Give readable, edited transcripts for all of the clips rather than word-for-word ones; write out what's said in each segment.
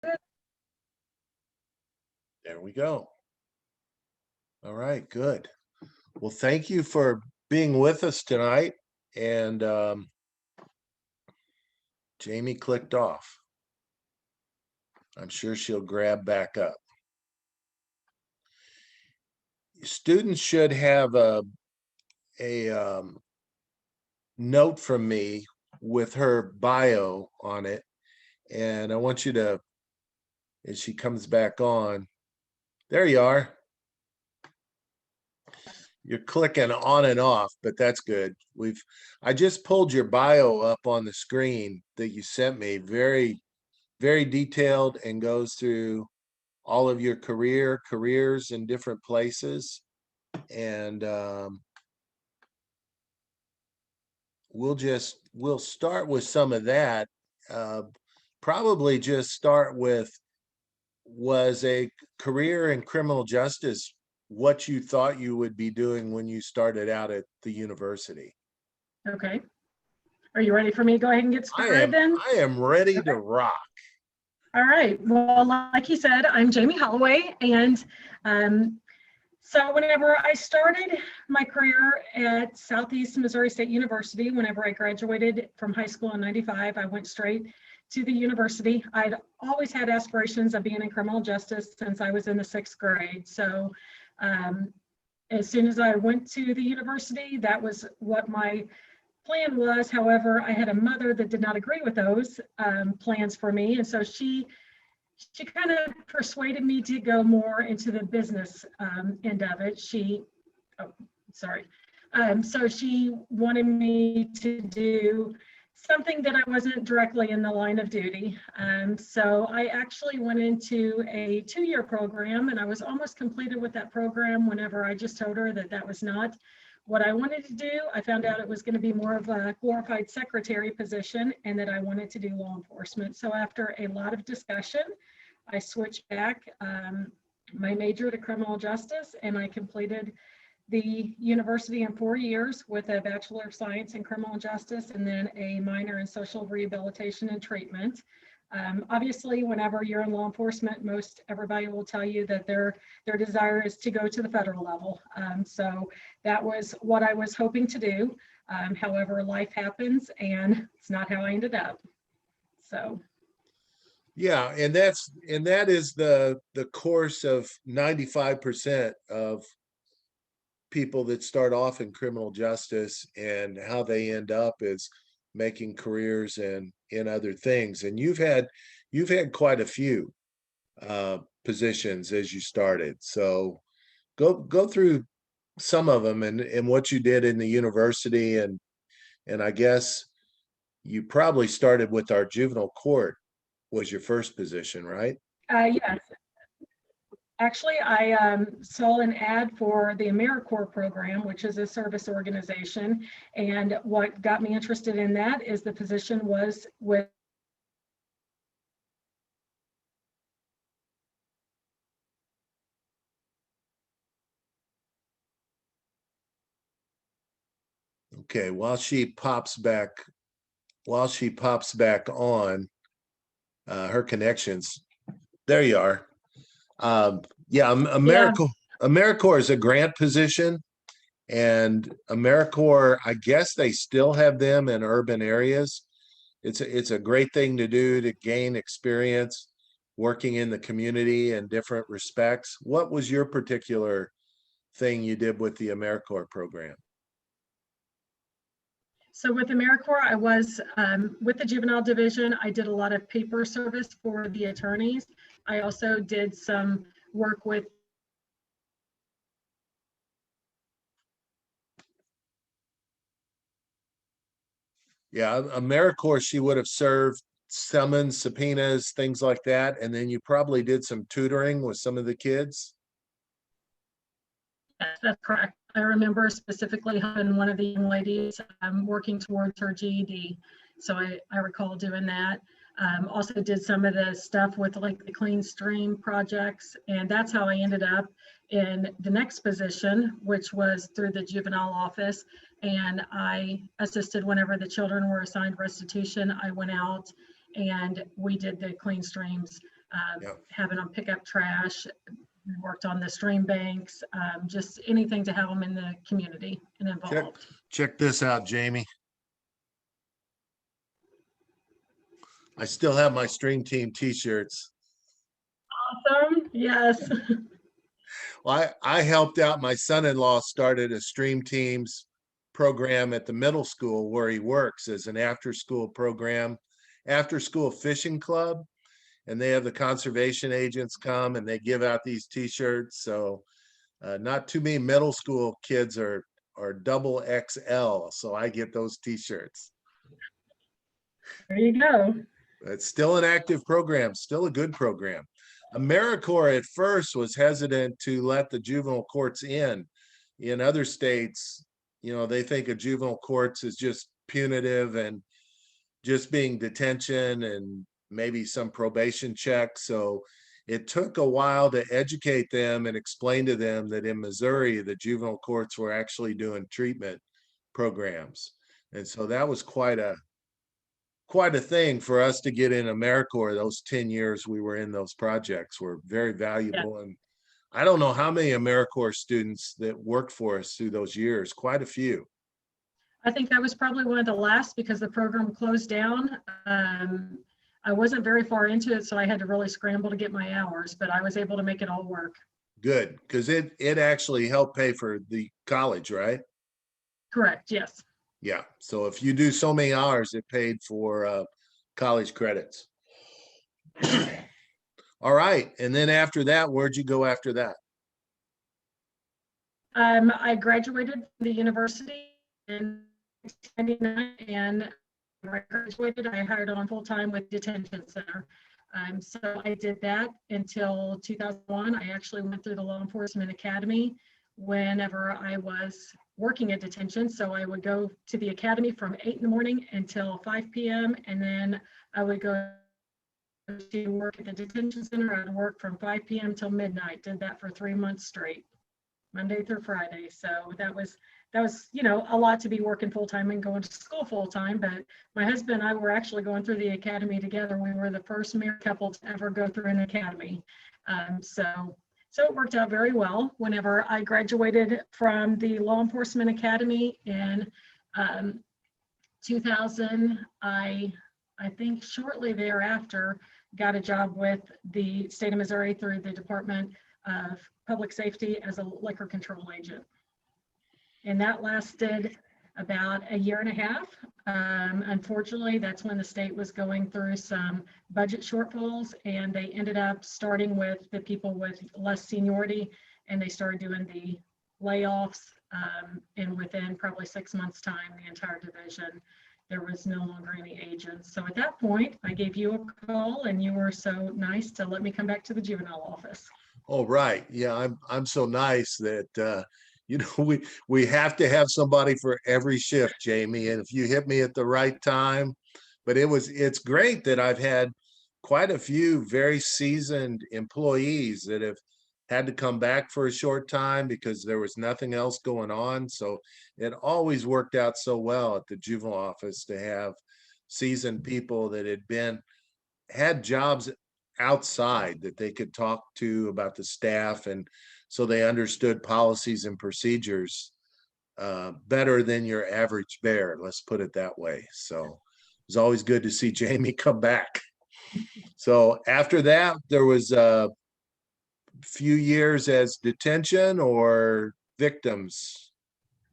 There we go. All right, good. Well, thank you for being with us tonight. And Jamie clicked off. I'm sure she'll grab back up. Students should have a note from me with her bio on it. And I want you to, as she comes back on, there you are. You're clicking on and off, but that's good. I just pulled your bio up on the screen that you sent me. Very, very detailed and goes through all of your careers in different places. And we'll start with some of that. Probably just start with, was a career in criminal justice what you thought you would be doing when you started out at the university? Okay. Are you ready for me to go ahead and get started then? I am ready to rock. All right. Well, like you said, I'm Jamie Holloway. And so whenever I started my career at Southeast Missouri State University, whenever I graduated from high school in '95, I went straight to the university. I'd always had aspirations of being in criminal justice since I was in the 6th grade. So as soon as I went to the university, that was what my plan was. However, I had a mother that did not agree with those plans for me. And so she kind of persuaded me to go more into the business end of it. So she wanted me to do something that I wasn't directly in the line of duty. So I actually went into a 2-year program, and I was almost completed with that program whenever I just told her that that was not what I wanted to do. I found out it was going to be more of a glorified secretary position and that I wanted to do law enforcement. So after a lot of discussion, I switched back my major to criminal justice, and I completed the university in 4 years with a Bachelor of Science in Criminal Justice and then a minor in Social Rehabilitation and Treatment. Obviously, whenever you're in law enforcement, most everybody will tell you that their desire is to go to the federal level. So that was what I was hoping to do. However, life happens, and it's not how I ended up. So. Yeah, and that is the course of 95% of people that start off in criminal justice, and how they end up is making careers in other things. And you've had quite a few positions as you started. So go through some of them and what you did in the university, and I guess you probably started with our juvenile court was your first position, right? Yes. Actually, I saw an ad for the AmeriCorps program, which is a service organization. And what got me interested in that is the position was with Okay, while she pops back on, her connections. There you are. Yeah, AmeriCorps is a grant position, and AmeriCorps, I guess they still have them in urban areas. It's a great thing to do to gain experience working in the community in different respects. What was your particular thing you did with the AmeriCorps program? So with AmeriCorps, I was with the juvenile division. I did a lot of paper service for the attorneys. I also did some work with Yeah, AmeriCorps, she would have served summons, subpoenas, things like that. And then you probably did some tutoring with some of the kids. Yes, that's correct. I remember specifically having one of the young ladies working towards her GED. So I recall doing that. Also did some of the stuff with like the Clean Stream projects. And that's how I ended up in the next position, which was through the juvenile office. And I assisted whenever the children were assigned restitution. I went out and we did the Clean Streams Yep. having them pick up trash. We worked on the stream banks, just anything to have them in the community and involved. Check this out, Jamie. I still have my Stream Team t-shirts. Awesome. Yes. Well, I helped out. My son-in-law started a Stream Teams program at the middle school where he works as an after-school program, after-school fishing club. And they have the conservation agents come and they give out these t-shirts. So not too many middle school kids are double XL. So I get those t-shirts. There you go. It's still an active program, still a good program. AmeriCorps at first was hesitant to let the juvenile courts in. In other states, you know, they think of juvenile courts as just punitive and just being detention and maybe some probation check. So it took a while to educate them and explain to them that in Missouri, the juvenile courts were actually doing treatment programs. And so that was quite a thing for us to get in AmeriCorps. Those 10 years we were in those projects were very valuable. Yeah. And I don't know how many AmeriCorps students that worked for us through those years, quite a few. I think I was probably one of the last because the program closed down. I wasn't very far into it, so I had to really scramble to get my hours, but I was able to make it all work. Good, because it actually helped pay for the college, right? Correct, yes. Yeah, so if you do so many hours, it paid for college credits. All right, and then after that, where'd you go after that? I graduated from the university in 1999, and when I graduated, I hired on full-time with detention center. So I did that until 2001. I actually went through the law enforcement academy whenever I was working at detention. So I would go to the academy from 8 in the morning until 5 p.m. And then I would go to work at the detention center. I'd work from 5 p.m. till midnight. Did that for 3 months straight, Monday through Friday. So that was, you know, a lot to be working full-time and going to school full-time. But my husband and I were actually going through the academy together. We were the first married couple to ever go through an academy. So it worked out very well. Whenever I graduated from the law enforcement academy in 2000, I think shortly thereafter got a job with the state of Missouri through the Department of Public Safety as a liquor control agent. And that lasted about a year and a half. Unfortunately, that's when the state was going through some budget shortfalls, and they ended up starting with the people with less seniority, and they started doing the layoffs. And within probably 6 months' time, the entire division, there was no longer any agents. So at that point, I gave you a call, and you were so nice to let me come back to the juvenile office. Oh, right. Yeah, I'm so nice that you know, we have to have somebody for every shift, Jamie. And if you hit me at the right time, but it's great that I've had quite a few very seasoned employees that have had to come back for a short time because there was nothing else going on. So it always worked out so well at the juvenile office to have seasoned people that had jobs outside that they could talk to about the staff, and so they understood policies and procedures better than your average bear, let's put it that way. So it was always good to see Jamie come back. So after that, there was a few years as detention or victims.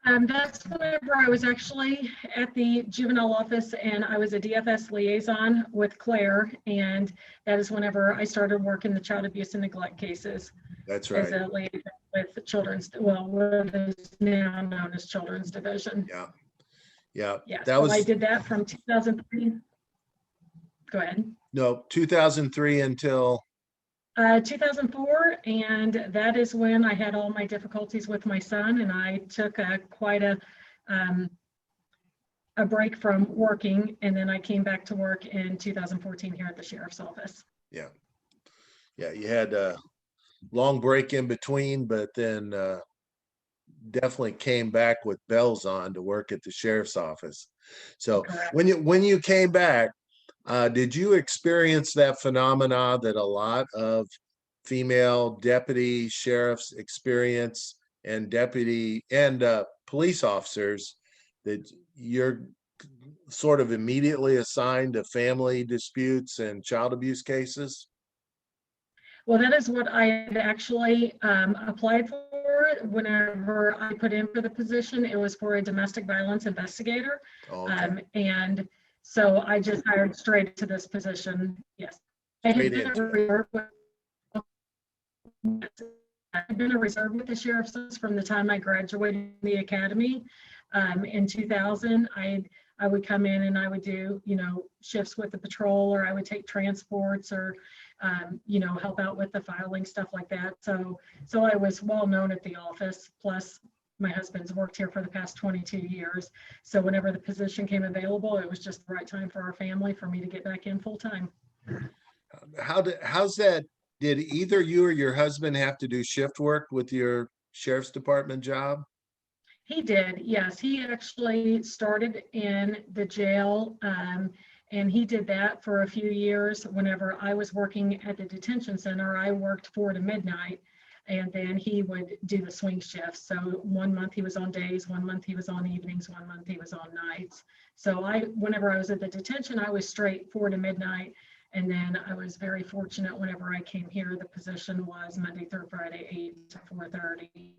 That's whenever I was actually at the juvenile office, and I was a DFS liaison with Claire, and that is whenever I started working the child abuse and neglect cases. That's right. As a liaison with the children's, well, what is now known as Children's Division. Yeah. Yeah. Yeah. That so was, I did that from 2003. Go ahead. No, 2003 until 2004, and that is when I had all my difficulties with my son, and I took quite a break from working, and then I came back to work in 2014 here at the sheriff's office. Yeah, you had a long break in between, but then definitely came back with bells on to work at the sheriff's office. So when you came back, Did you experience that phenomena that a lot of female deputy sheriffs experience and deputy and police officers, that you're sort of immediately assigned to family disputes and child abuse cases? Well, that is what I had actually applied for. Whenever I put in for the position, it was for a domestic violence investigator. Okay, And so I just hired straight to this position. Yes. I had straight been a into it. reserve with, I've been a reserve with the sheriff's office from the time I graduated the academy. In 2000, I would come in and I would do, shifts with the patrol, or I would take transports, or help out with the filing, stuff like that. So I was well known at the office. Plus, my husband's worked here for the past 22 years. So whenever the position came available, it was just the right time for our family for me to get back in full time. How's that? Did either you or your husband have to do shift work with your sheriff's department job? He did, yes. He actually started in the jail, and he did that for a few years. Whenever I was working at the detention center, I worked 4 to midnight, and then he would do the swing shifts. So 1 month he was on days, 1 month he was on evenings, 1 month he was on nights. So whenever I was at the detention, I was straight 4 to midnight. And then I was very fortunate whenever I came here, the position was Monday through Friday, 8 to 4:30.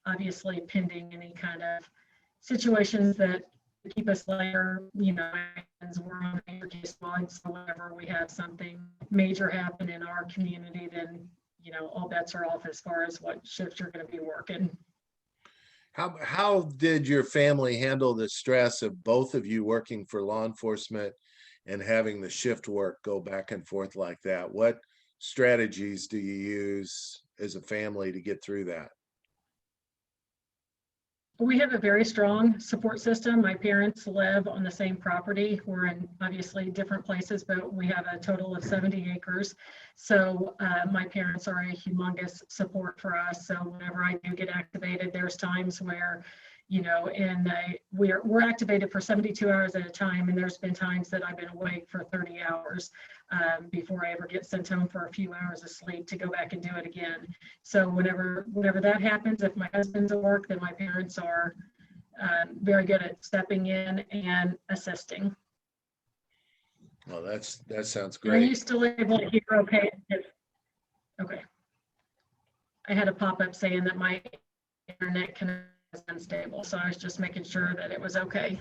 Obviously pending any kind of situations that keep us later, we're on major case squad. So whenever we have something major happen in our community, then, all bets are off as far as what shifts you're going to be working. How did your family handle the stress of both of you working for law enforcement and having the shift work go back and forth like that? What strategies do you use as a family to get through that? We have a very strong support system. My parents live on the same property. We're in obviously different places, but we have a total of 70 acres. So my parents are a humongous support for us. So whenever I do get activated, there's times where, we're activated for 72 hours at a time. And there's been times that I've been awake for 30 hours before I ever get sent home for a few hours of sleep to go back and do it again. So whenever that happens, if my husband's at work, then my parents are very good at stepping in and assisting. Well, that sounds Are great. you still able to hear okay? Okay. I had a pop-up saying that my internet connection is unstable, so I was just making sure that it was okay.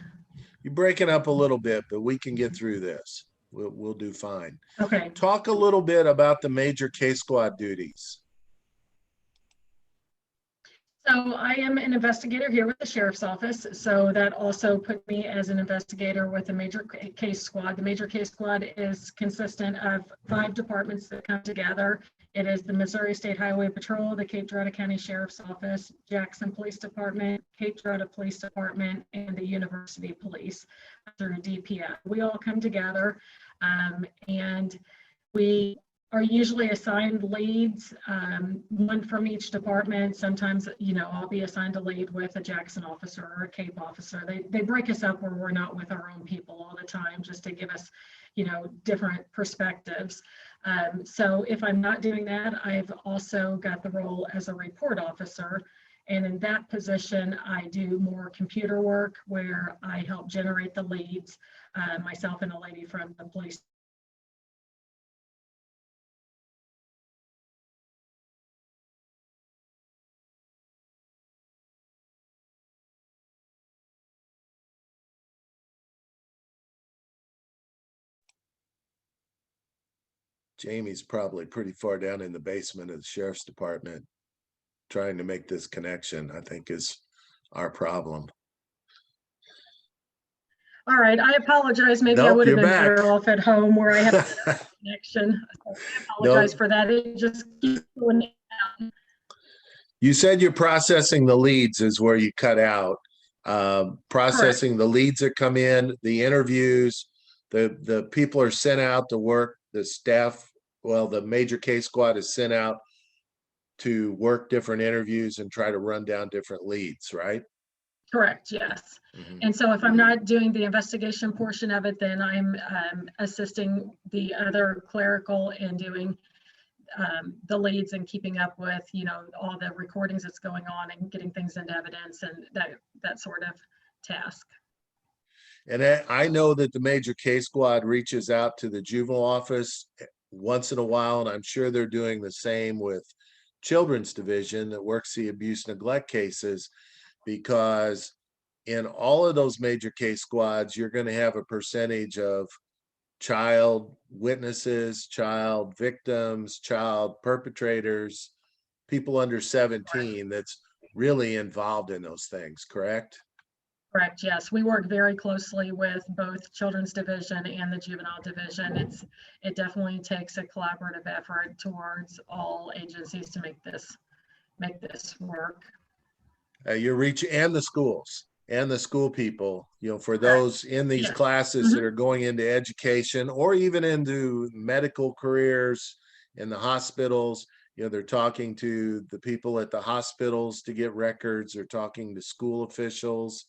You're breaking up a little bit, but we can get through this. We'll do fine. Okay. Talk a little bit about the major case squad duties. So I am an investigator here with the Sheriff's Office. So that also put me as an investigator with the major case squad. The major case squad is consistent of 5 departments that come together. It is the Missouri State Highway Patrol, the Cape Girardeau County Sheriff's Office, Jackson Police Department, Cape Girardeau Police Department, and the University Police through DPS. We all come together and we are usually assigned leads, one from each department. Sometimes, I'll be assigned a lead with a Jackson officer or a Cape officer. They break us up where we're not with our own people all the time, just to give us, different perspectives. So if I'm not doing that, I've also got the role as a report officer. And in that position, I do more computer work where I help generate the leads, myself and a lady from the police. Jamie's probably pretty far down in the basement of the sheriff's department trying to make this connection, I think, is our problem. All right, I apologize. Maybe I Nope, would have you're been back. better off at home where I have a connection. I apologize for that. It just keeps going out. You said you're processing the leads is where you cut out. Processing the leads that come in, the interviews, the people are sent out to work, the staff, well, the major case squad is sent out to work different interviews and try to run down different leads, right? Correct, yes. Mhm. And so if I'm not doing the investigation portion of it, then I'm assisting the other clerical in doing the leads and keeping up with, all the recordings that's going on and getting things into evidence and that sort of task. And I know that the major case squad reaches out to the juvenile office once in a while, and I'm sure they're doing the same with children's division that works the abuse neglect cases, because in all of those major case squads, you're going to have a percentage of child witnesses, child victims, child perpetrators, people under 17 that's really involved in those things, correct? Correct, yes. We work very closely with both Children's Division and the Juvenile Division. It definitely takes a collaborative effort towards all agencies to make this work. You're reaching, and the schools and the school people, for Correct. those in these Yes. classes that are going into education or even into medical careers in the hospitals. They're talking to the people at the hospitals to get records. They're talking to school officials.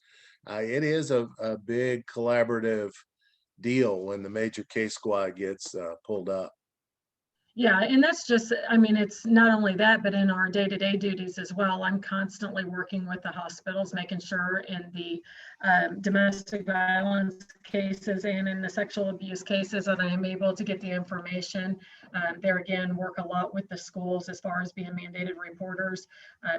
It is a big collaborative deal when the major case squad gets pulled up. Yeah, and that's just, I mean, it's not only that, but in our day-to-day duties as well. I'm constantly working with the hospitals, making sure in the domestic violence cases and in the sexual abuse cases that I am able to get the information. There again, work a lot with the schools as far as being mandated reporters.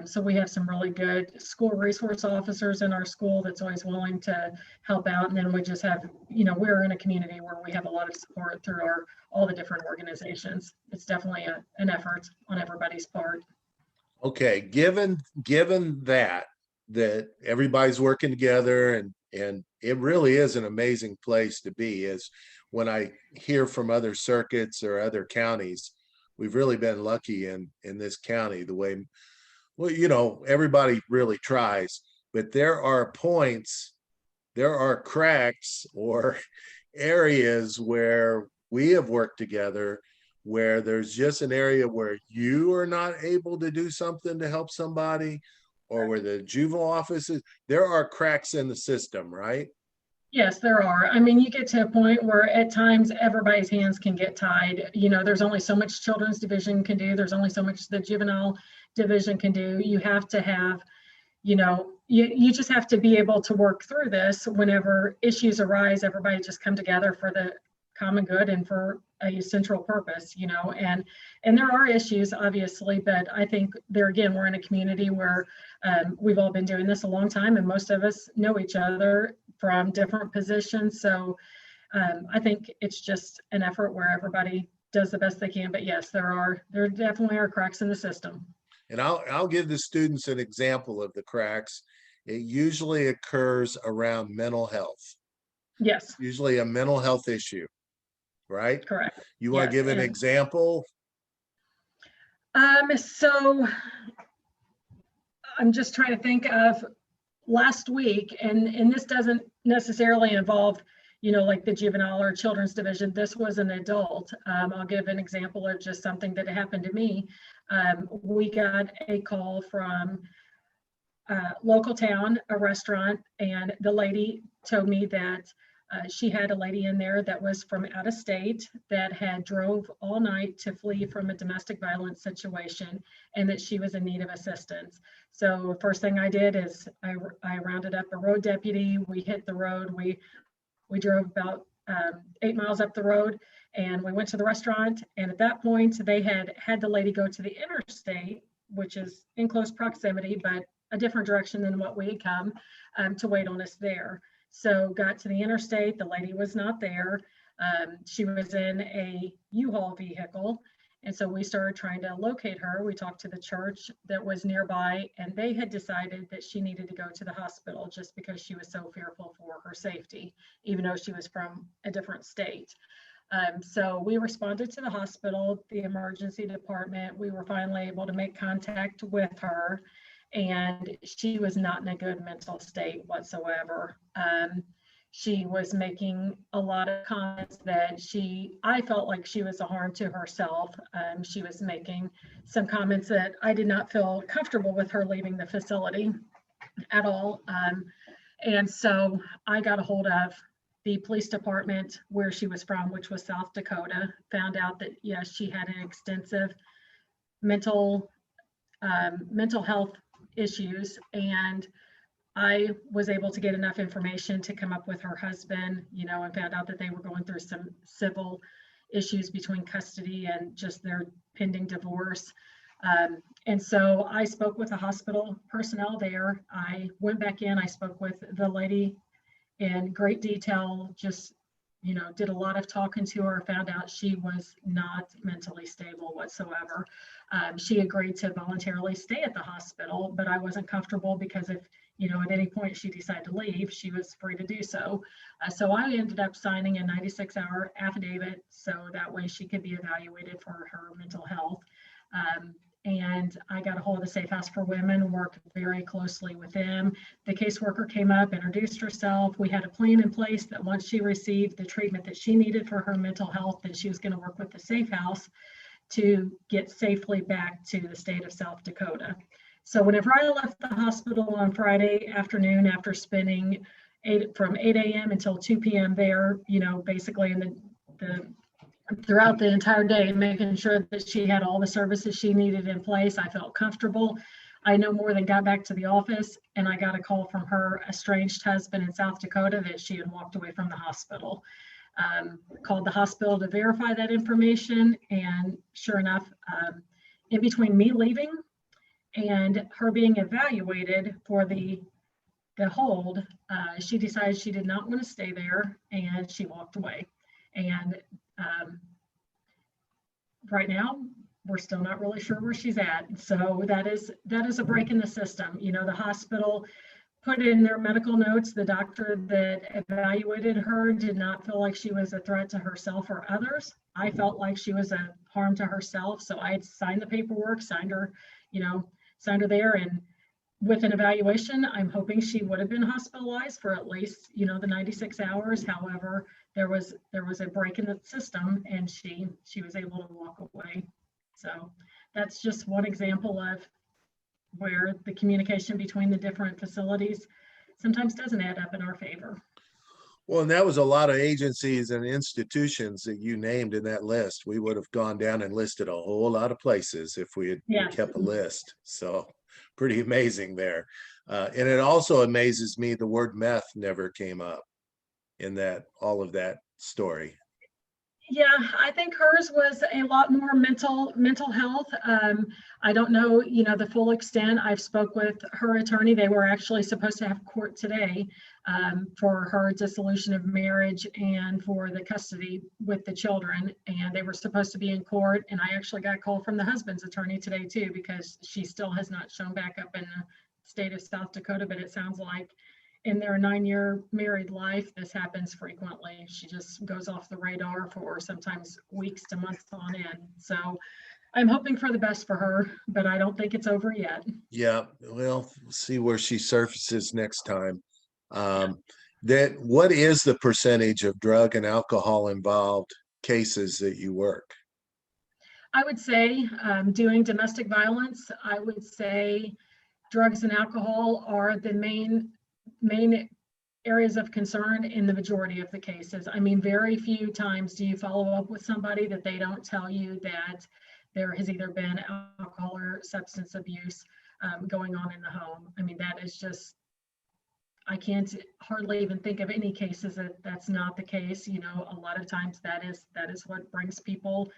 So we have some really good school resource officers in our school that's always willing to help out. And then we just have, we're in a community where we have a lot of support through all the different organizations. It's definitely an effort on everybody's part. Okay, given that everybody's working together and it really is an amazing place to be, is when I hear from other circuits or other counties, we've really been lucky in this county the way, well, everybody really tries, but there are cracks or areas where we have worked together, where there's just an area where you are not able to do something to help somebody, or where the juvenile offices, there are cracks in the system, right? Yes, there are. I mean, you get to a point where at times everybody's hands can get tied. There's only so much children's division can do. There's only so much the juvenile division can do. You have to have, you just have to be able to work through this. Whenever issues arise, everybody just come together for the common good and for a central purpose, and there are issues obviously, but I think there again, we're in a community where we've all been doing this a long time and most of us know each other from different positions. So I think it's just an effort where everybody does the best they can, but yes, there definitely are cracks in the system. And I'll give the students an example of the cracks. It usually occurs around mental health. Yes. Usually a mental health issue, right? Correct. You want to give an example? So I'm just trying to think of last week, and this doesn't necessarily involve, like the juvenile or children's division. This was an adult. I'll give an example of just something that happened to me. We got a call from local town, a restaurant, and the lady told me that she had a lady in there that was from out of state that had drove all night to flee from a domestic violence situation and that she was in need of assistance. So first thing I did is I rounded up a road deputy. We hit the road. We drove about 8 miles up the road and we went to the restaurant. And at that point, they had the lady go to the interstate, which is in close proximity, but a different direction than what we had come, to wait on us there. So got to the interstate, the lady was not there. She was in a U-Haul vehicle. And so we started trying to locate her. We talked to the church that was nearby, and they had decided that she needed to go to the hospital just because she was so fearful for her safety, even though she was from a different state. So we responded to the hospital, the emergency department. We were finally able to make contact with her, and she was not in a good mental state whatsoever. She was making a lot of comments that I felt like she was a harm to herself. She was making some comments that I did not feel comfortable with her leaving the facility. at all. And so I got a hold of the police department where she was from, which was South Dakota, found out that, yes, she had an extensive mental health issues. And I was able to get enough information to come up with her husband, you know, and found out that they were going through some civil issues between custody and just their pending divorce. And so I spoke with the hospital personnel there. I went back in, I spoke with the lady in great detail, just, you know, did a lot of talking to her, found out she was not mentally stable whatsoever. She agreed to voluntarily stay at the hospital, but I wasn't comfortable because if, you know, at any point she decided to leave, she was free to do so. So I ended up signing a 96-hour affidavit so that way she could be evaluated for her mental health. And I got a hold of the Safe House for Women, worked very closely with them. The caseworker came up, introduced herself. We had a plan in place that once she received the treatment that she needed for her mental health, then she was going to work with the Safe House to get safely back to the state of South Dakota. So whenever I left the hospital on Friday afternoon after spending from 8 a.m. until 2 p.m. there, you know, basically in the throughout the entire day, making sure that she had all the services she needed in place. I felt comfortable. I no more than got back to the office and I got a call from her estranged husband in South Dakota that she had walked away from the hospital. Called the hospital to verify that information, and sure enough, in between me leaving and her being evaluated for the hold, she decided she did not want to stay there and she walked away. And right now, we're still not really sure where she's at. So that is a break in the system. You know, the hospital put in their medical notes, the doctor that evaluated her did not feel like she was a threat to herself or others. I felt like she was a harm to herself. So I signed the paperwork, signed her there. And with an evaluation, I'm hoping she would have been hospitalized for at least, you know, the 96 hours. However, there was a break in the system and she was able to walk away. So that's just one example of where the communication between the different facilities sometimes doesn't add up in our favor. Well, and that was a lot of agencies and institutions that you named in that list. We would have gone down and listed a whole lot of places if we had kept a list. So pretty amazing there. And it also amazes me the word meth never came up in all of that story. Yeah, I think hers was a lot more mental health. I don't know, you know, the full extent. I've spoke with her attorney. They were actually supposed to have court today for her dissolution of marriage and for the custody with the children. And they were supposed to be in court. And I actually got a call from the husband's attorney today too, because she still has not shown back up in the state of South Dakota, but it sounds like in their 9-year married life, this happens frequently. She just goes off the radar for sometimes weeks to months on end. So I'm hoping for the best for her, but I don't think it's over yet. Yeah, well, see where she surfaces next time. What is the percentage of drug and alcohol involved cases that you work? I would say doing domestic violence, I would say drugs and alcohol are the main areas of concern in the majority of the cases. I mean, very few times do you follow up with somebody that they don't tell you that there has either been alcohol or substance abuse going on in the home. I mean, that is just, I can't hardly even think of any cases that's not the case. You know, a lot of times that is what brings people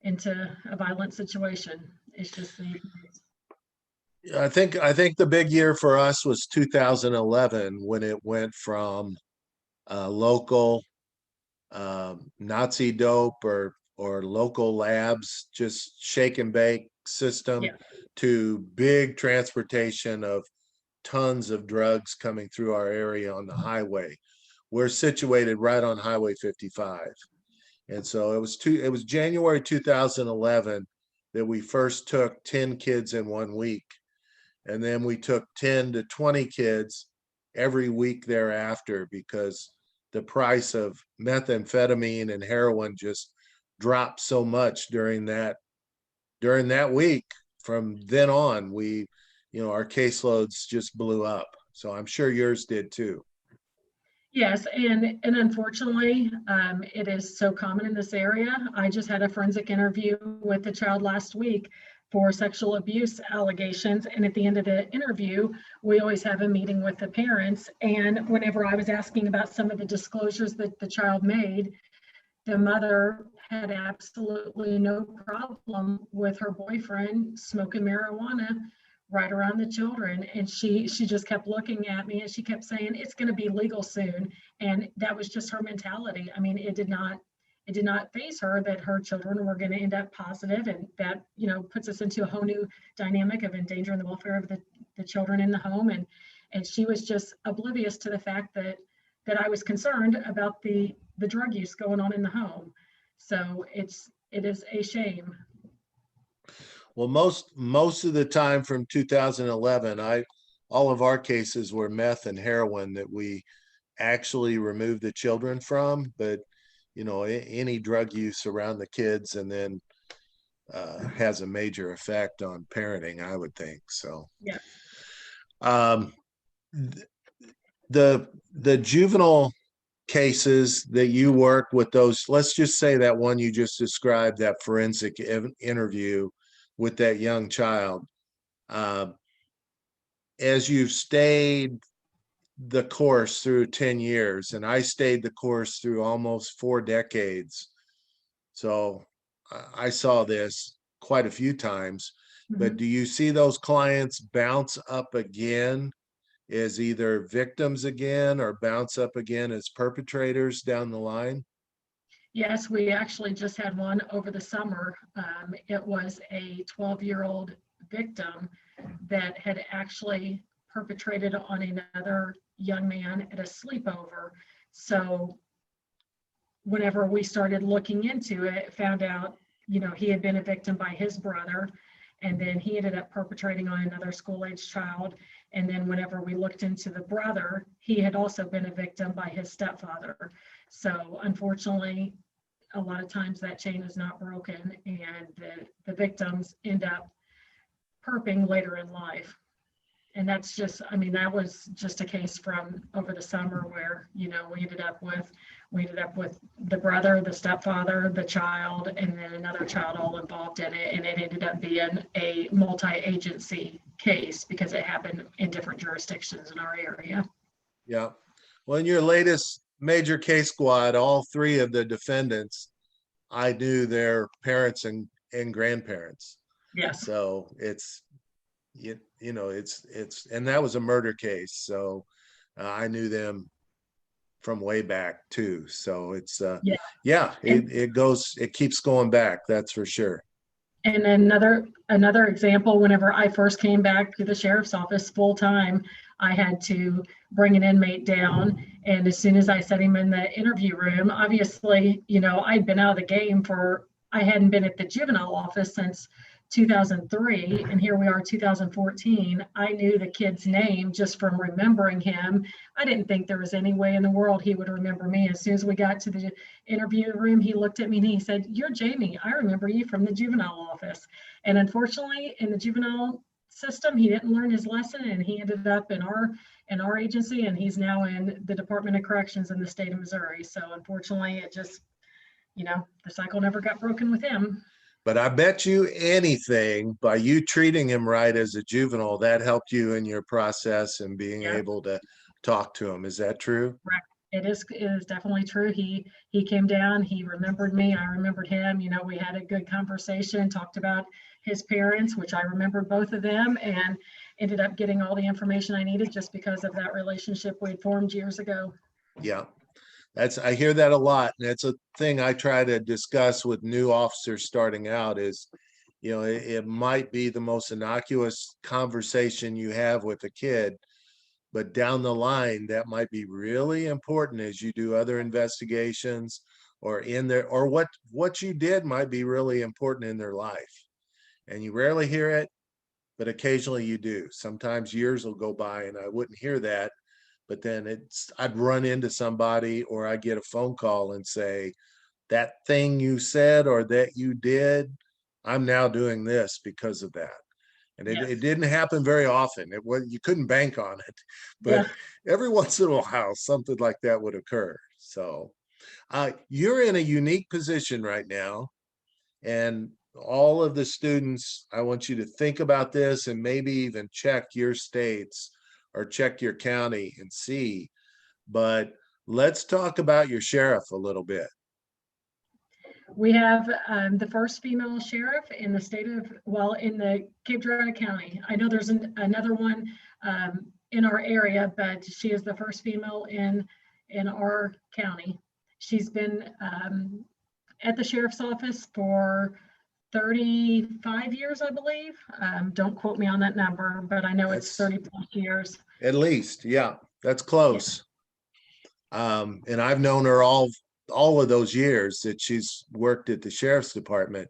into a violent situation. It's just the I think the big year for us was 2011 when it went from local Nazi dope or local labs, just shake and bake system, to big transportation of tons of drugs coming through our area on the highway. We're situated right on Highway 55. And so it was January 2011 that we first took 10 kids in 1 week. And then we took 10 to 20 kids every week thereafter because the price of methamphetamine and heroin just dropped so much during that week. From then on, we, our caseloads just blew up. So I'm sure yours did too. Yes, and unfortunately, it is so common in this area. I just had a forensic interview with the child last week for sexual abuse allegations, and at the end of the interview, we always have a meeting with the parents. And whenever I was asking about some of the disclosures that the child made, the mother had absolutely no problem with her boyfriend smoking marijuana right around the children. And she just kept looking at me and she kept saying, it's going to be legal soon. And that was just her mentality. I mean, it did not faze her that her children were going to end up positive, and that, puts us into a whole new dynamic of endangering the welfare of the children in the home. And she was just oblivious to the fact that I was concerned about the drug use going on in the home. So it is a shame. Well, most of the time from 2011, all of our cases were meth and heroin that we actually removed the children from, but any drug use around the kids and then has a major effect on parenting, I would think. So, Yeah. um, the juvenile cases that you work with, those, let's just say that one you just described, that forensic interview with that young child, uh, as you've stayed the course through 10 years, and I stayed the course through almost 4 decades. So I saw this quite a few times, but Mhm. do you see those clients bounce up again as either victims again or bounce up again as perpetrators down the line? Yes, we actually just had one over the summer. It was a 12-year-old victim that had actually perpetrated on another young man at a sleepover. So whenever we started looking into it, found out, he had been a victim by his brother, and then he ended up perpetrating on another school-age child. And then whenever we looked into the brother, he had also been a victim by his stepfather. So unfortunately, a lot of times that chain is not broken, and the victims end up perping later in life. And that's just, I mean, that was just a case from over the summer where, we ended up with the brother, the stepfather, the child, and then another child all involved in it. And it ended up being a multi-agency case because it happened in different jurisdictions in our area. Yeah. Well, in your latest major case squad, all three of the defendants, I knew their parents and grandparents. Yes. So it's and that was a murder case. So I knew them from way back too. So it's Yeah. yeah, And it keeps going back, that's for sure. And another example, whenever I first came back to the sheriff's office full time, I had to bring an inmate down. And as soon as I set him in the interview room, obviously, I'd been out of the game I hadn't been at the juvenile office since 2003. And here we are, 2014. I knew the kid's name just from remembering him. I didn't think there was any way in the world he would remember me. As soon as we got to the interview room, he looked at me and he said, "You're Jamie. I remember you from the juvenile office." And unfortunately, in the juvenile system, he didn't learn his lesson, and he ended up in our agency, and he's now in the Department of Corrections in the state of Missouri. So unfortunately, it just, the cycle never got broken with him. But I bet you anything, by you treating him right as a juvenile, that helped you in your process and being Yeah. able to talk to him. Is that true? Correct. It is definitely true. He came down, he remembered me, I remembered him. We had a good conversation, talked about his parents, which I remembered both of them, and ended up getting all the information I needed just because of that relationship we had formed years ago. Yeah. I hear that a lot. And it's a thing I try to discuss with new officers starting out is, it might be the most innocuous conversation you have with a kid, but down the line, that might be really important as you do other investigations or in there, or what you did might be really important in their life. And you rarely hear it, but occasionally you do. Sometimes years will go by and I wouldn't hear that, but then I'd run into somebody or I get a phone call and say, that thing you said or that you did, I'm now doing this because of that. And it Yes. didn't happen very often. It was, you couldn't bank on it, Yeah. but every once in a while, something like that would occur. So you're in a unique position right now. And all of the students, I want you to think about this and maybe even check your states or check your county and see. But let's talk about your sheriff a little bit. We have the first female sheriff in the state of, well, in the Cape Girardeau County. I know there's another one in our area, but she is the first female in our county. She's been at the sheriff's office for 35 years, I believe. Don't quote me on that number, but I know it's That's 30 plus years. at least, yeah, that's Yeah. close. And I've known her all of those years that she's worked at the sheriff's department.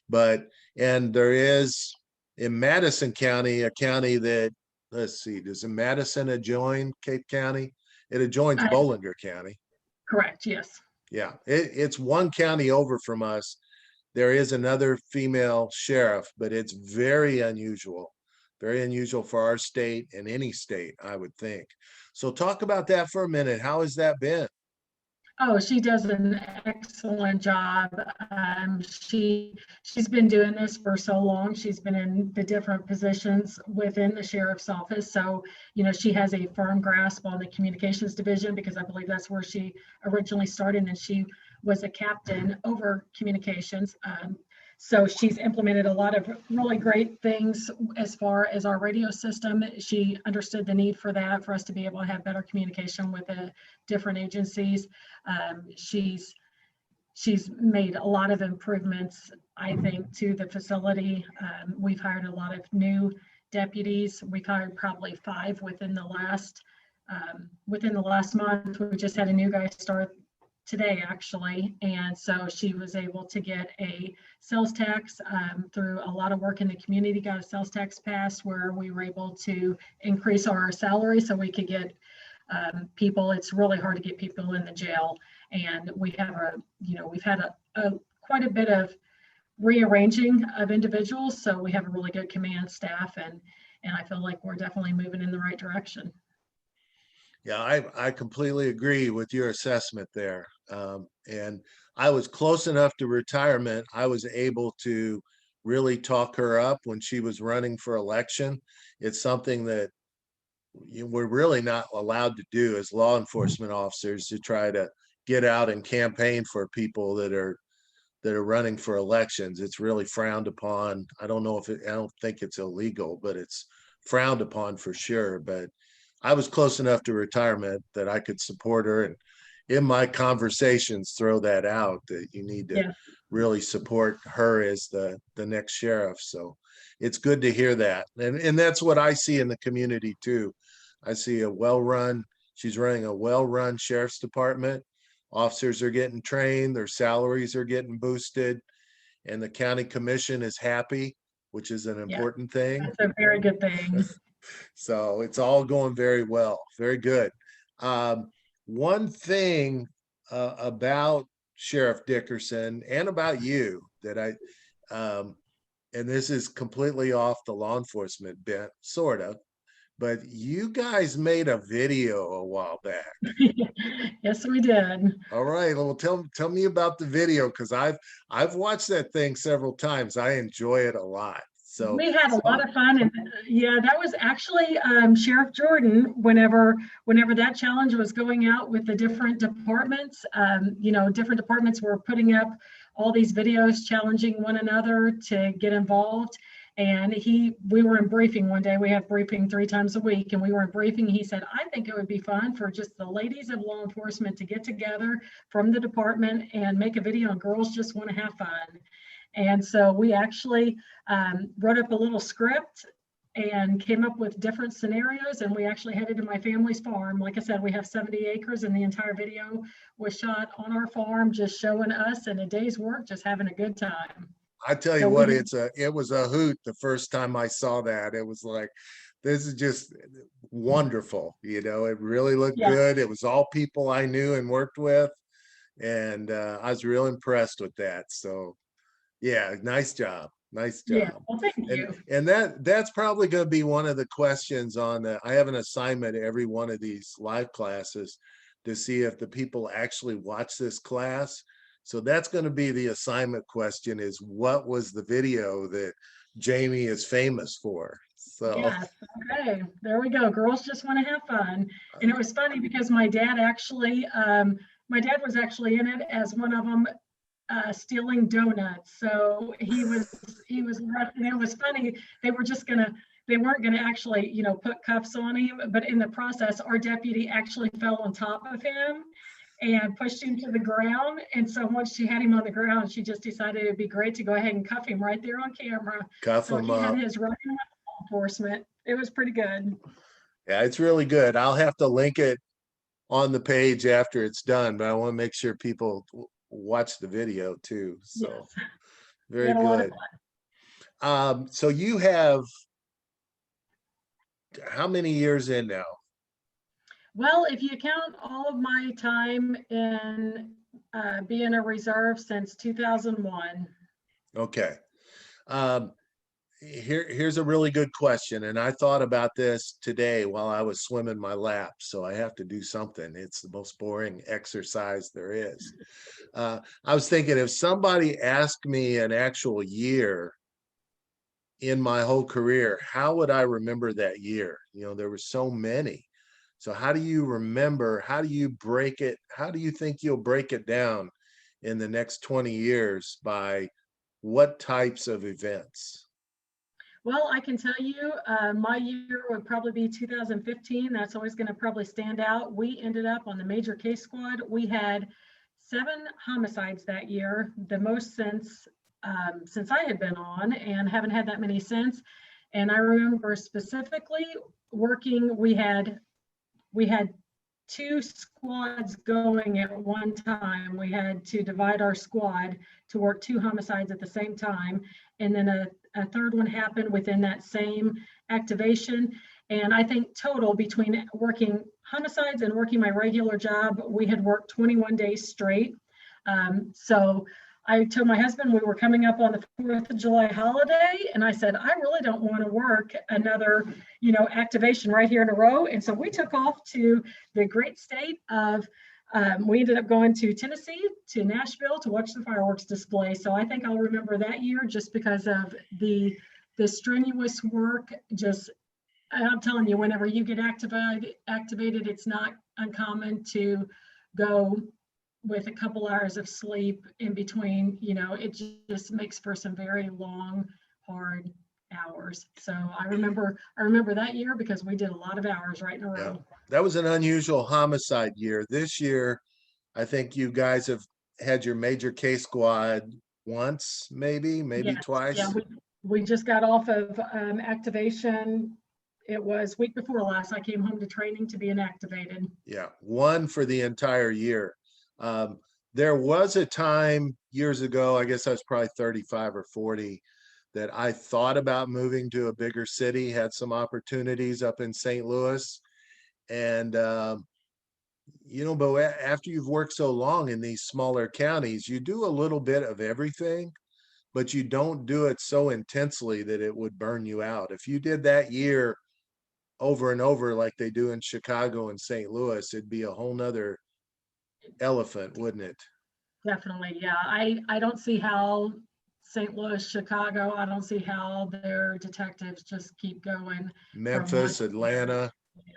But and there is in Madison County, a county that, let's see, does Madison adjoin Cape County? It adjoins Bollinger County. Correct, yes. Yeah, it's one county over from us. There is another female sheriff, but it's very unusual for our state and any state, I would think. So talk about that for a minute. How has that been? Oh, she does an excellent job. She's been doing this for so long. She's been in the different positions within the sheriff's office. So, you know, she has a firm grasp on the communications division because I believe that's where she originally started, and she was a captain over communications. So she's implemented a lot of really great things as far as our radio system. She understood the need for that, for us to be able to have better communication with the different agencies. She's made a lot of improvements, I think, to the facility. We've hired a lot of new deputies. We've hired probably 5 within the last month. We just had a new guy start today, actually. And so she was able to get a sales tax through a lot of work in the community, got a sales tax passed where we were able to increase our salary so we could get people. It's really hard to get people in the jail. And we have we've had a quite a bit of rearranging of individuals. So we have a really good command staff, and I feel like we're definitely moving in the right direction. Yeah, I completely agree with your assessment there. And I was close enough to retirement. I was able to really talk her up when she was running for election. It's something that we're really not allowed to do as law enforcement officers, to try to get out and campaign for people that are running for elections. It's really frowned upon. I don't think it's illegal, but it's frowned upon for sure. But I was close enough to retirement that I could support her, and in my conversations throw that out, that you need to really support her as the next sheriff. So it's good to hear that. And that's what I see in the community too. I see she's running a well-run sheriff's department. Officers are getting trained, their salaries are getting boosted, and the county commission is happy, which is an important thing. That's a very good thing. So it's all going very well. Very good. One thing about Sheriff Dickerson and about you that and this is completely off the law enforcement bent, sort of, but you guys made a video a while back. Yes, we did. All right. Well, tell me about the video, because I've watched that thing several times. I enjoy it a lot. So we had a lot of fun, and that was actually Sheriff Jordan. Whenever that challenge was going out with the different departments, different departments were putting up all these videos challenging one another to get involved. And we were in briefing one day. We have briefing 3 times a week, and we were in briefing. He said, I think it would be fun for just the ladies of law enforcement to get together from the department and make a video, and girls just want to have fun. And so we actually wrote up a little script and came up with different scenarios, and we actually headed to my family's farm. Like I said, we have 70 acres, and the entire video was shot on our farm, just showing us in a day's work, just having a good time. I tell you what, it was a hoot the first time I saw that. It was like, this is just wonderful. It really looked good. It was all people I knew and worked with. And I was real impressed with that. So yeah, nice job. Nice Yeah, job. well, thank you. And that's probably going to be one of the questions on the, I have an assignment every one of these live classes to see if the people actually watch this class. So that's going to be the assignment question, is what was the video that Jamie is famous for? So Yes, okay, there we go. Girls just want to have fun. And it was funny because my dad was actually in it as one of them, stealing donuts. So he was and it was funny. They weren't gonna actually, put cuffs on him, but in the process, our deputy actually fell on top of him and pushed him to the ground. And so once she had him on the ground, she just decided it'd be great to go ahead and cuff him right there on camera. cuff So them he had up. his running with law enforcement. It was pretty good. Yeah, it's really good. I'll have to link it on the page after it's done, but I want to make sure people watch the video too. So Yes, we very had a lot of good. fun. So you have how many years in now? Well, if you count all of my time in being a reserve since 2001. Okay. Um, here's a really good question. And I thought about this today while I was swimming my lap. So I have to do something. It's the most boring exercise there is. I was thinking, if somebody asked me an actual year in my whole career, how would I remember that year? There were so many. So how do you remember? How do you break it? How do you think you'll break it down in the next 20 years by what types of events? Well, I can tell you, my year would probably be 2015. That's always going to probably stand out. We ended up on the major case squad. We had 7 homicides that year, the most since I had been on, and haven't had that many since. And I remember specifically working. We had 2 squads going at one time. We had to divide our squad to work 2 homicides at the same time. And then a third one happened within that same activation. And I think total between working homicides and working my regular job, we had worked 21 days straight. So I told my husband we were coming up on the 4th of July holiday, and I said, I really don't want to work another, activation right here in a row. And so we took off to the great state of, we ended up going to Tennessee, to Nashville to watch the fireworks display. So I think I'll remember that year just because of the strenuous work. Just, I'm telling you, whenever you get activated, it's not uncommon to go with a couple hours of sleep in between. It just makes for some very long, hard hours. So I remember that year because we did a lot of hours right in a Yeah, row. that was an unusual homicide year. This year, I think you guys have had your major case squad once, maybe Yes, yeah, twice. we just got off of activation. It was week before last. I came home to training to be inactivated. Yeah, one for the entire year. There was a time years ago, I guess I was probably 35 or 40, that I thought about moving to a bigger city, had some opportunities up in St. Louis. And, but after you've worked so long in these smaller counties, you do a little bit of everything, but you don't do it so intensely that it would burn you out. If you did that year over and over like they do in Chicago and St. Louis, it'd be a whole nother elephant, wouldn't it? Definitely, yeah. I don't see how St. Louis, Chicago, I don't see how their detectives just keep going from one Memphis, to the other. Atlanta, Yes.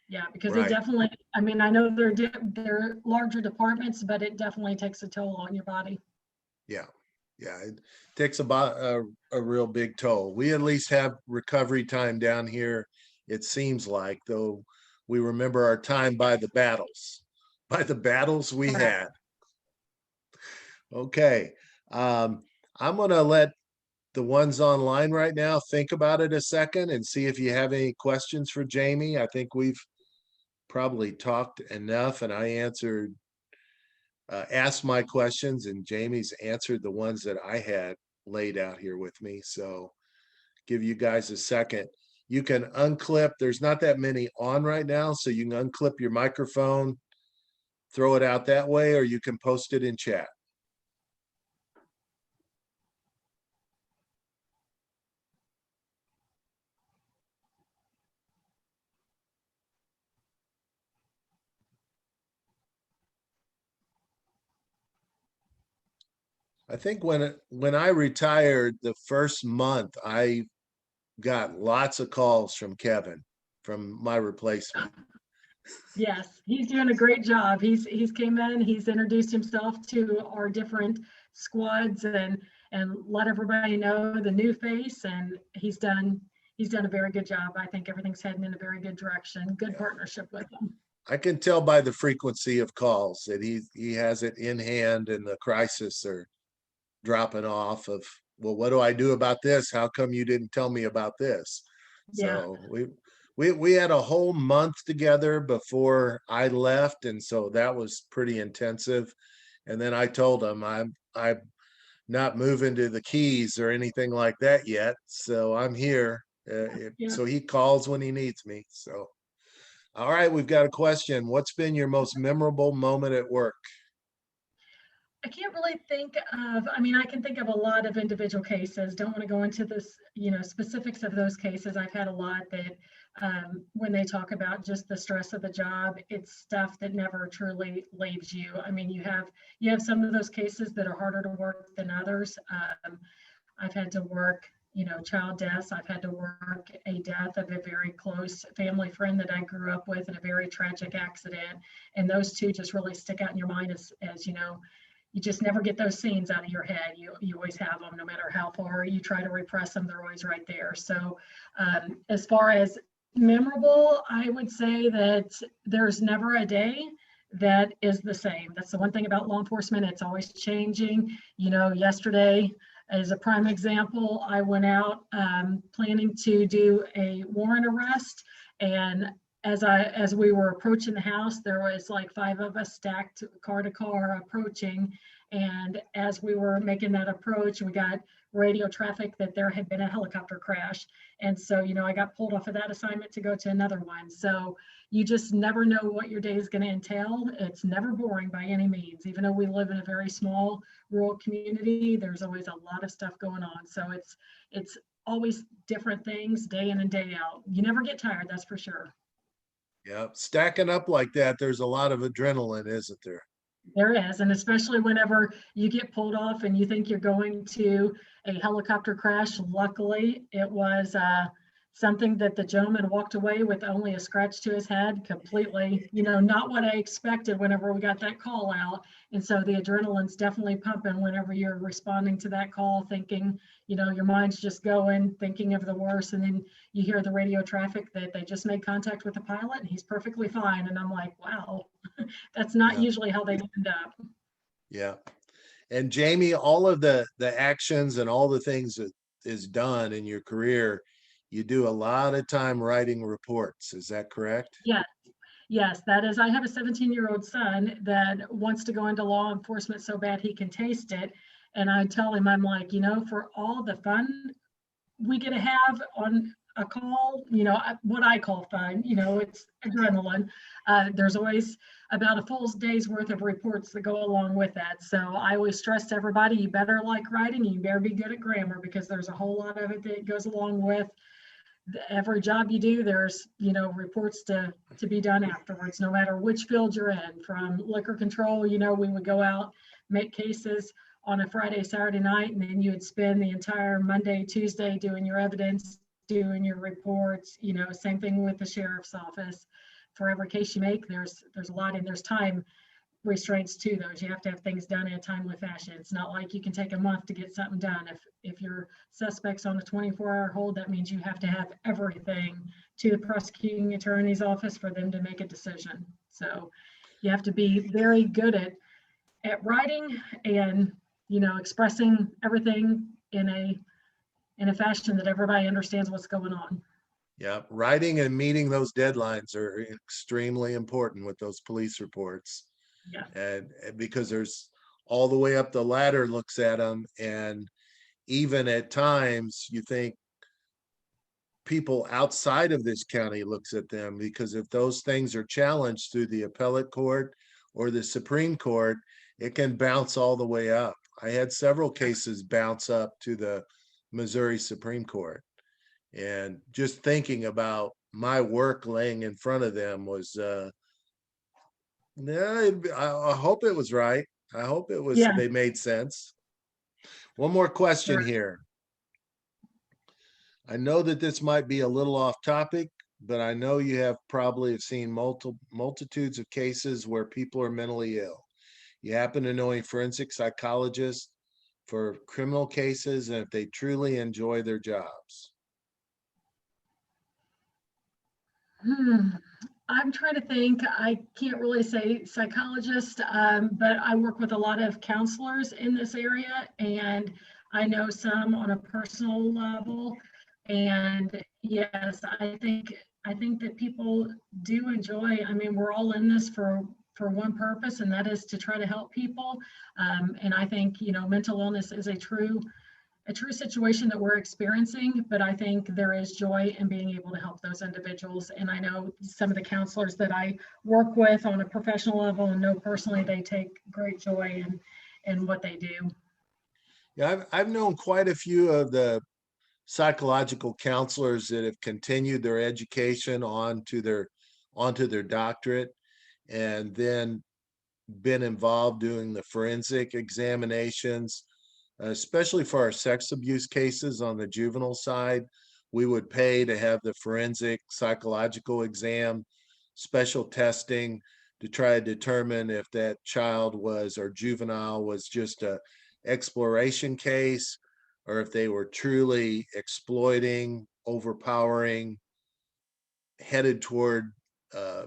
Yeah, because it right. definitely, I mean, I know they're larger departments, but it definitely takes a toll on your body. Yeah. Yeah. It takes about a real big toll. We at least have recovery time down here, it seems like, though we remember our time by the battles, by the battles we Correct. had. Okay. I'm going to let the ones online right now think about it a second and see if you have any questions for Jamie. I think we've probably talked enough, and I asked my questions, and Jamie's answered the ones that I had laid out here with me. So give you guys a second. You can unclip, there's not that many on right now, so you can unclip your microphone, throw it out that way, or you can post it in chat. I think when I retired the first month, I got lots of calls from Kevin, from my replacement. Yes, he's doing a great job. He's came in, he's introduced himself to our different squads and let everybody know the new face, and he's done a very good job. I think everything's heading in a very good direction. Good Yeah. partnership with him. I can tell by the frequency of calls that he has it in hand, and the crisis are dropping off of, well, what do I do about this? How come you didn't tell me about this? Yeah, So we had a whole month together before I left, and so that was pretty intensive. And then I told him I'm not moving to the Keys or anything like that yet, so I'm here. yeah. So he calls when he needs me. So, all right, we've got a question. What's been your most memorable moment at work? I can't really think of, I mean, I can think of a lot of individual cases. Don't want to go into this, specifics of those cases. I've had a lot that when they talk about just the stress of the job, it's stuff that never truly leaves you. I mean, you have some of those cases that are harder to work than others. I've had to work, child deaths. I've had to work a death of a very close family friend that I grew up with in a very tragic accident. And those two just really stick out in your mind as you just never get those scenes out of your head. You always have them, no matter how far you try to repress them, they're always right there. So as far as memorable, I would say that there's never a day that is the same. That's the one thing about law enforcement. It's always changing. Yesterday is a prime example. I went out planning to do a warrant arrest, and as we were approaching the house, there was like 5 of us stacked car to car approaching. And as we were making that approach, we got radio traffic that there had been a helicopter crash. And so, I got pulled off of that assignment to go to another one. So you just never know what your day is going to entail. It's never boring by any means. Even though we live in a very small rural community, there's always a lot of stuff going on. So it's always different things day in and day out. You never get tired, that's for sure. Yeah, stacking up like that, there's a lot of adrenaline, isn't there? There is, and especially whenever you get pulled off and you think you're going to a helicopter crash. Luckily, it was something that the gentleman walked away with only a scratch to his head, completely, not what I expected whenever we got that call out. And so the adrenaline's definitely pumping whenever you're responding to that call, thinking, your mind's just going, thinking of the worst. And then you hear the radio traffic that they just made contact with the pilot and he's perfectly fine. And I'm like, wow, that's not Yeah. usually how they end up. Yeah. And Jamie, all of the actions and all the things that is done in your career, you do a lot of time writing reports. Is that correct? Yes, yes, that is. I have a 17-year-old son that wants to go into law enforcement so bad he can taste it. And I tell him, I'm like, for all the fun we get to have on a call, what I call fun, it's adrenaline. There's always about a full day's worth of reports that go along with that. So I always stress to everybody, you better like writing, you better be good at grammar, because there's a whole lot of it that goes along with every job you do. There's reports to be done afterwards, no matter which field you're in. From liquor control, we would go out, make cases on a Friday, Saturday night, and then you would spend the entire Monday, Tuesday doing your evidence, doing your reports. Same thing with the sheriff's office. For every case you make, there's a lot, and there's time restraints to those. You have to have things done in a timely fashion. It's not like you can take a month to get something done. If your suspect's on a 24-hour hold, that means you have to have everything to the prosecuting attorney's office for them to make a decision. So you have to be very good at writing and expressing everything in a fashion that everybody understands what's going on. Yeah, writing and meeting those deadlines are extremely important with those police reports. Yeah. And because there's all the way up the ladder looks at them, and even at times you think people outside of this county looks at them, because if those things are challenged through the appellate court or the Supreme Court, it can bounce all the way up. I had several cases bounce up to the Missouri Supreme Court, and just thinking about my work laying in front of them was yeah, I hope it was right. I hope it was, Yeah. they made sense. One more question Sure. here. I know that this might be a little off topic, but I know you have probably have seen multitudes of cases where people are mentally ill. You happen to know a forensic psychologist for criminal cases and if they truly enjoy their jobs? Hmm. I'm trying to think. I can't really say psychologist, but I work with a lot of counselors in this area, and I know some on a personal level. And yes, I think that people do enjoy. I mean, we're all in this for one purpose, and that is to try to help people. And I think, mental illness is a true situation that we're experiencing, but I think there is joy in being able to help those individuals. And I know some of the counselors that I work with on a professional level and know personally, they take great joy in what they do. Yeah, I've known quite a few of the psychological counselors that have continued their education onto their doctorate and then been involved doing the forensic examinations, especially for our sex abuse cases on the juvenile side. We would pay to have the forensic psychological exam, special testing to try to determine if that child was or juvenile was just a exploration case or if they were truly exploiting, overpowering, headed toward uh,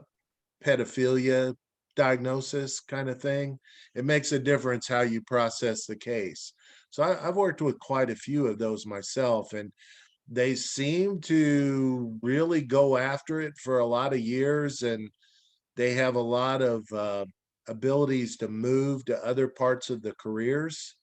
pedophilia diagnosis kind of thing. It makes a difference how you process the case. So I've worked with quite a few of those myself, and they seem to really go after it for a lot of years, and they have a lot of abilities to move to other parts of the careers.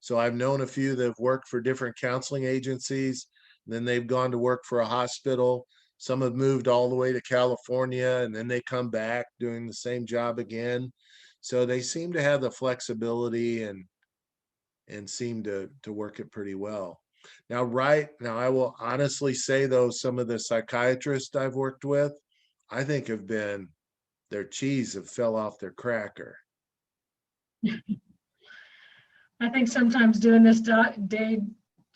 So I've known a few that have worked for different counseling agencies, then they've gone to work for a hospital. Some have moved all the way to California and then they come back doing the same job again. So they seem to have the flexibility and seem to work it pretty well. Now, right now, I will honestly say though, some of the psychiatrists I've worked with, I think have been their cheese have fell off their cracker. I think sometimes doing this day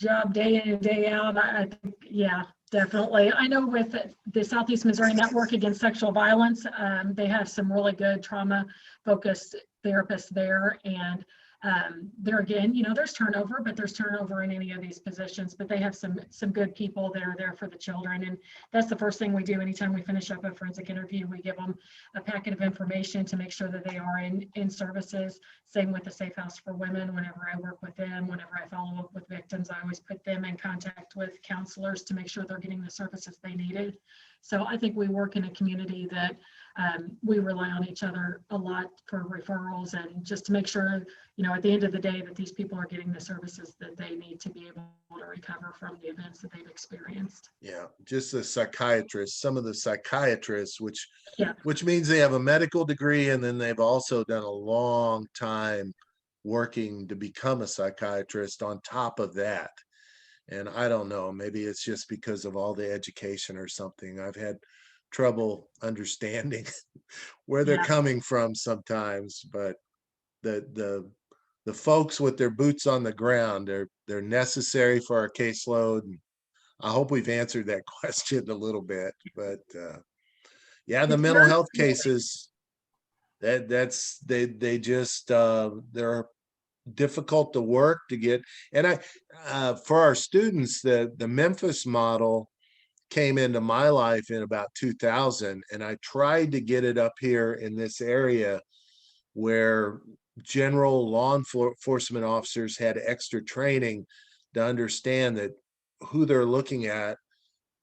job day in and day out, I think, yeah, definitely. I know with the Southeast Missouri Network Against Sexual Violence, they have some really good trauma focused therapists there. And there again, there's turnover, but there's turnover in any of these positions, but they have some good people that are there for the children. And that's the first thing we do anytime we finish up a forensic interview. We give them a packet of information to make sure that they are in services. Same with the Safe House for Women. Whenever I work with them, whenever I follow up with victims, I always put them in contact with counselors to make sure they're getting the services they needed. So I think we work in a community that we rely on each other a lot for referrals and just to make sure, at the end of the day, that these people are getting the services that they need to be able to recover from the events that they've experienced. Yeah, just the psychiatrists, some of the psychiatrists, Yeah. which means they have a medical degree and then they've also done a long time working to become a psychiatrist on top of that. And I don't know, maybe it's just because of all the education or something. I've had trouble understanding where they're Yeah. coming from sometimes, but the the folks with their boots on the ground, they're necessary for our caseload. And I hope we've answered that question a little bit, but yeah, the It's mental very health rewarding. cases that's they just they're difficult to work to get. And I for our students, the Memphis model came into my life in about 2000, and I tried to get it up here in this area where general law enforcement officers had extra training to understand that who they're looking at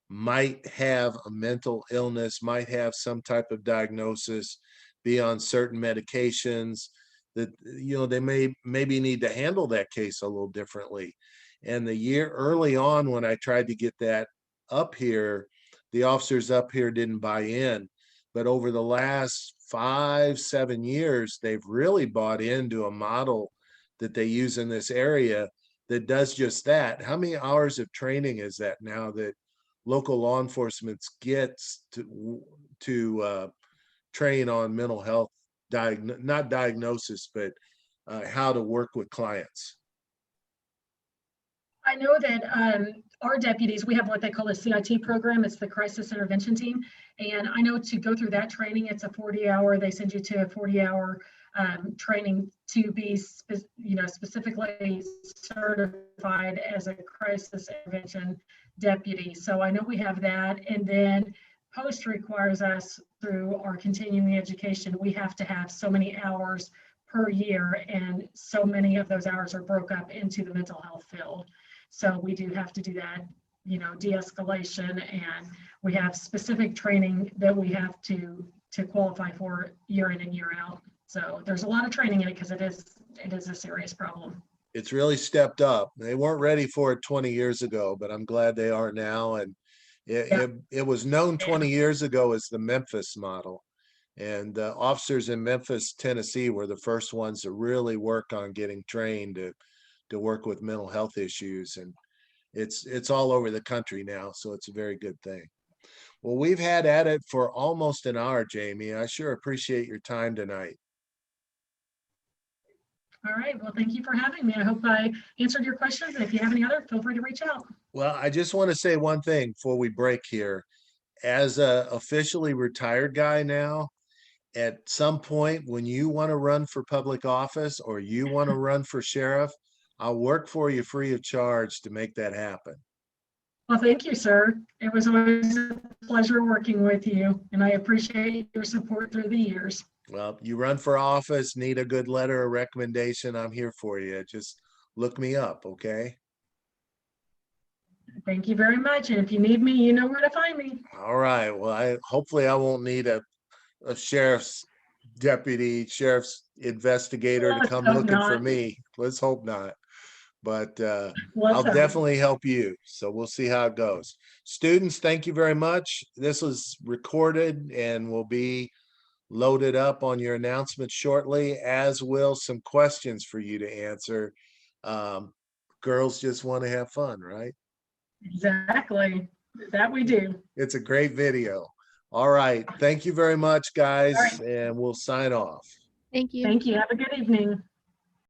might have a mental illness, might have some type of diagnosis, be on certain medications that they maybe need to handle that case a little differently. And the year early on when I tried to get that up here, the officers up here didn't buy in. But over the last 5, 7 years, they've really bought into a model that they use in this area that does just that. How many hours of training is that now that local law enforcement gets to train on mental health not diagnosis, but how to work with clients? I know that our deputies, we have what they call a CIT program. It's the Crisis Intervention Team. And I know to go through that training, it's a 40-hour, they send you to a 40-hour training to be, specifically certified as a crisis intervention deputy. So I know we have that. And then Post requires us through our continuing education, we have to have so many hours per year, and so many of those hours are broke up into the mental health field. So we do have to do that, de-escalation, and we have specific training that we have to qualify for year in and year out. So there's a lot of training in it because it is a serious problem. It's really stepped up. They weren't ready for it 20 years ago, but I'm glad they are now. And it was known 20 years ago as the Memphis model. And officers in Memphis, Tennessee were the first ones to really work on getting trained to work with mental health issues. And it's all over the country now. So it's a very good thing. Well, we've had at it for almost an hour, Jamie. I sure appreciate your time tonight. All right. Well, thank you for having me. I hope I answered your questions. And if you have any other, feel free to reach out. Well, I just want to say one thing before we break here. As a officially retired guy now, at some point when you want to run for public office or you want to run for sheriff, I'll work for you free of charge to make that happen. Well, thank you, sir. It was always a pleasure working with you, and I appreciate your support through the years. Well, you run for office, need a good letter of recommendation, I'm here for you. Just look me up, okay? Thank you very much. And if you need me, you know where to find me. All right. Well, hopefully I won't need a sheriff's deputy, sheriff's investigator to come looking for me. Let's hope not. But I'll definitely help you. So we'll see how it goes. Students, thank you very much. This was recorded and will be loaded up on your announcement shortly, as will some questions for you to answer. Girls just want to have fun, right? Exactly. That we do. It's a great video. All right. Thank you very much, guys. And we'll sign off. Thank you. Thank you. Have a good evening.